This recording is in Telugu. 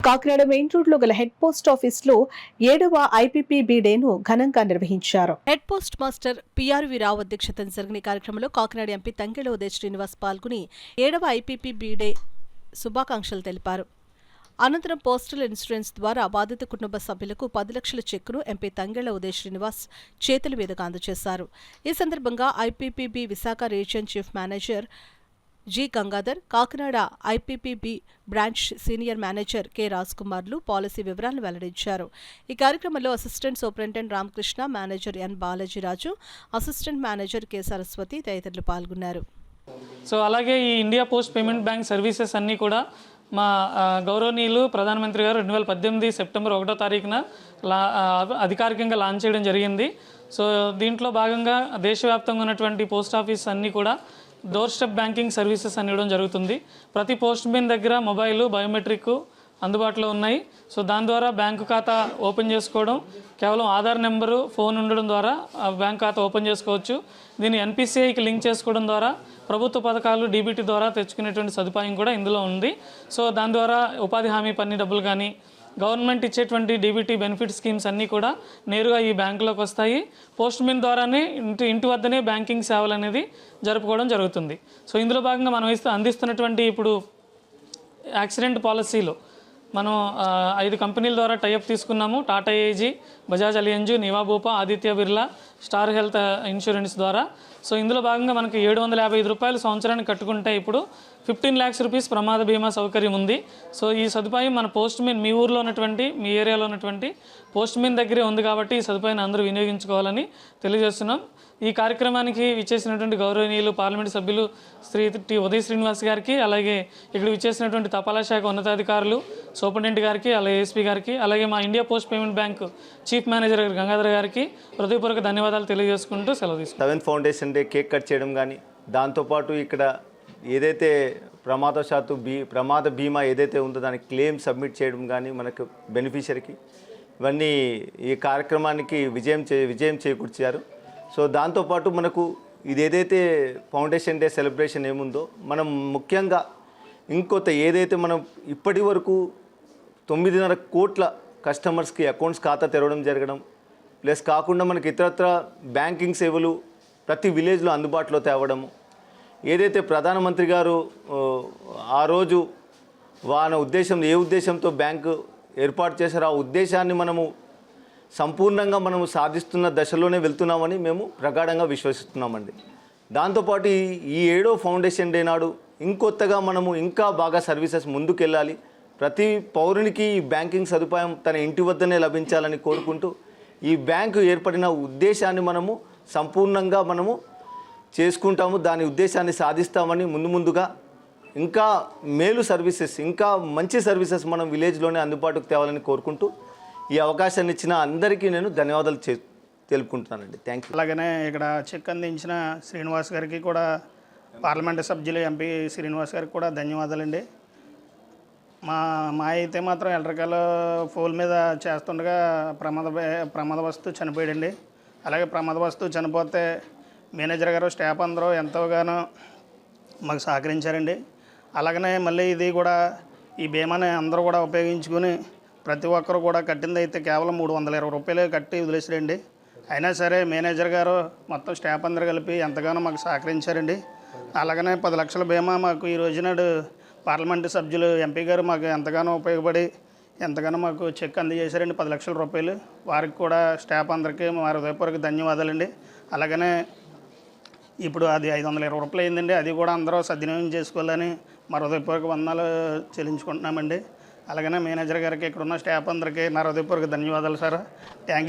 కాకినాడ మెయిన్ రోడ్ లో గల హెడ్ పోస్ట్ ఆఫీస్ లో 7వ IPPB డేను ఘనంగా నిర్వహించారు. హెడ్ పోస్ట్ మాస్టర్ పిఆర్వి రావు అధ్యక్షతన జరిగిన కార్యక్రమంలో కాకినాడ ఎంపీ తంగెళ్ల ఉదయ్ శ్రీనివాస్ పాల్గొని 7వ IPPB డే శుభాకాంక్షలు తెలిపారు. అనంతరం పోస్టల్ ఇన్సూరెన్స్ ద్వారా బాధిత కుటుంబ సభ్యులకు 10 లక్షల చెక్కును ఎంపీ తంగెళ్ల ఉదయ్ శ్రీనివాస్ చేతుల మీదుగా అందజేశారు. ఈ సందర్భంగా IPPB Visakha region chief manager G Gangadhar, Kakinada IPPB branch senior manager K రాజ్కుమార్లు పాలసీ వివరాలను వెల్లడించారు. ఈ కార్యక్రమంలో assistant superintendent Ramakrishna, manager N Balajiraju, assistant manager K Saraswati తదితరులు పాల్గొన్నారు. సో అలాగే ఈ India post payment bank services అన్నీ కూడా మా గౌరవనీయులు ప్రధానమంత్రి గారు 2018 సెప్టెంబర్ 1వ తారీఖున అధికారికంగా లాంచ్ చేయడం జరిగింది. సో దీంట్లో భాగంగా దేశవ్యాప్తంగా ఉన్నటువంటి పోస్ట్ ఆఫీస్ అన్నీ కూడా డోర్ స్టెప్ బ్యాంకింగ్ సర్వీసెస్ అని ఇవ్వడం జరుగుతుంది. ప్రతి పోస్ట్ మెన్ దగ్గర మొబైల్ బయోమెట్రిక్ అందుబాటులో ఉన్నాయి. సో దాని ద్వారా బ్యాంకు ఖాతా ఓపెన్ చేసుకోవడం, కేవలం ఆధార్ నెంబరు, ఫోన్ ఉండడం ద్వారా బ్యాంక్ ఖాతా ఓపెన్ చేసుకోవచ్చు. దీన్ని NPCIకి లింక్ చేసుకోవడం ద్వారా ప్రభుత్వ పథకాలు DBT ద్వారా తెచ్చుకునేటువంటి సదుపాయం కూడా ఇందులో ఉంది. సో దాని ద్వారా ఉపాధి హామీ పని డబ్బులు కానీ గవర్నమెంట్ ఇచ్చేటువంటి DBT బెనిఫిట్ స్కీమ్స్ అన్నీ కూడా నేరుగా ఈ బ్యాంకులోకి వస్తాయి. పోస్ట్ మెన్ ద్వారానే ఇంటి వద్దనే బ్యాంకింగ్ సేవలు అనేది జరుపుకోవడం జరుగుతుంది. సో ఇందులో భాగంగా మనం అందిస్తున్నటువంటి ఇప్పుడు యాక్సిడెంట్ పాలసీలో మనం 5 కంపెనీల ద్వారా టైఅప్ తీసుకున్నాము. Tata AIG, Bajaj Allianz, Niva Bupa, Aditya Birla, Star Health Insurance ద్వారా. సో ఇందులో భాగంగా మనకి 755 రూపాయలు సంవత్సరానికి కట్టుకుంటే ఇప్పుడు 15 lakhs రూపీస్ ప్రమాద బీమా సౌకర్యం ఉంది. సో ఈ సదుపాయం మన పోస్ట్ మెన్ మీ ఊర్లో ఉన్నటువంటి మీ ఏరియాలో ఉన్నటువంటి పోస్ట్ మెన్ దగ్గరే ఉంది కాబట్టి ఈ సదుపాయాన్ని అందరూ వినియోగించుకోవాలని తెలియజేస్తున్నాం. ఈ కార్యక్రమానికి విచ్చేసినటువంటి గౌరవనీయులు పార్లమెంటు సభ్యులు శ్రీ టి ఉదయ్ శ్రీనివాస్ గారికి, అలాగే ఇక్కడ విచ్చేసినటువంటి తపాలా శాఖ ఉన్నతాధికారులు, సూపరింటెండెంట్ గారికి, అలాగే ASP గారికి, అలాగే మా India post payment bank chief manager Gangadhar గారికి హృదయపూర్వక ధన్యవాదాలు తెలియజేసుకుంటూ సెలవు తీసుకుంటాం. 7 ఫౌండేషన్ డే కేక్ కట్ చేయడం కానీ, దాంతోపాటు ఇక్కడ ఏదైతే ప్రమాద బీమా ఏదైతే ఉందో దానికి క్లెయిమ్ సబ్మిట్ చేయడం కానీ మనకు బెనిఫిషరీకి, ఇవన్నీ ఈ కార్యక్రమానికి విజయం చేకూర్చారు. సో దాంతోపాటు మనకు ఇది ఏదైతే ఫౌండేషన్ డే సెలబ్రేషన్ ఏముందో మనం ముఖ్యంగా ఏదైతే మనం ఇప్పటి వరకు 9.5 కోట్ల కస్టమర్స్కి అకౌంట్స్ ఖాతా తెరవడం జరగడం, ప్లస్ కాకుండా మనకి ఇతరత్ర బ్యాంకింగ్ సేవలు ప్రతి విలేజ్లో అందుబాటులో తేవడము, ఏదైతే ప్రధానమంత్రి గారు ఆ రోజు ఏ ఉద్దేశంతో బ్యాంకు ఏర్పాటు చేశారో ఆ ఉద్దేశాన్ని మనము సంపూర్ణంగా మనము సాధిస్తున్న దశలోనే వెళ్తున్నామని మేము ప్రగాఢంగా విశ్వసిస్తున్నామండి. దాంతోపాటు ఈ 7వ ఫౌండేషన్ డే నాడు ఇంకొత్తగా మనము ఇంకా బాగా సర్వీసెస్ ముందుకెళ్ళాలి, ప్రతి పౌరునికి ఈ బ్యాంకింగ్ సదుపాయం తన ఇంటి వద్దనే లభించాలని కోరుకుంటూ ఈ బ్యాంకు ఏర్పడిన ఉద్దేశాన్ని మనము సంపూర్ణంగా మనము చేసుకుంటాము, దాని ఉద్దేశాన్ని సాధిస్తామని ముందుగా ఇంకా మేలు సర్వీసెస్, ఇంకా మంచి సర్వీసెస్ మనం విలేజ్లోనే అందుబాటుకు తేవాలని కోరుకుంటూ ఈ అవకాశాన్ని ఇచ్చిన అందరికీ నేను ధన్యవాదాలు తెలుపుకుంటున్నానండి. Thank you. అలాగనే ఇక్కడ చెక్ అందించిన శ్రీనివాస్ గారికి కూడా, పార్లమెంటు సభ్యులు ఎంపీ శ్రీనివాస్ గారికి కూడా ధన్యవాదాలండి. మా అయితే మాత్రం ఎలక్ట్రికల్ పోల్ మీద చేస్తుండగా ప్రమాదవస్తు చనిపోయాడండి. అలాగే ప్రమాదవస్తు చనిపోతే మేనేజర్ గారు, స్టాఫ్ అందరూ ఎంతోగానో మాకు సహకరించారండి. అలాగనే మళ్ళీ ఇది కూడా ఈ బీమాని అందరూ కూడా ఉపయోగించుకొని ప్రతి ఒక్కరు కూడా కట్టింది అయితే కేవలం 320 రూపాయలు కట్టి వదిలేసారండి. అయినా సరే మేనేజర్ గారు మొత్తం స్టాఫ్ అందరూ కలిపి ఎంతగానో మాకు సహకరించారండి. అలాగనే 10 లక్షల బీమా మాకు ఈ రోజునాడు పార్లమెంటు సభ్యులు ఎంపీ గారు మాకు ఎంతగానో ఉపయోగపడి ఎంతగానో మాకు చెక్ అందజేశారండి, 10 లక్షల రూపాయలు. వారికి కూడా స్టాఫ్ అందరికీ మా హృదయపూర్వక ధన్యవాదాలండి. అలాగనే ఇప్పుడు అది 520 రూపాయలు అయిందండి, అది కూడా అందరూ సద్వినియోగం చేసుకోవాలని మా హృదయపూర్వక వందనాలు చెల్లించుకుంటున్నామండి. అలాగనే మేనేజర్ గారికి, ఇక్కడ ఉన్న స్టాఫ్ అందరికీ నా హృదయపూర్వక ధన్యవాదాలు సార్. Thank you.